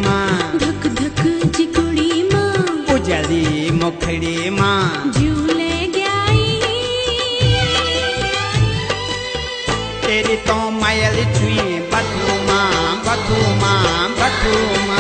माँ धक धक जिकुड़ी माँ उजली मुखड़ी माँ झूले गई तेरी तो मायल छुई बधू माँ बधू माँ बधू माँ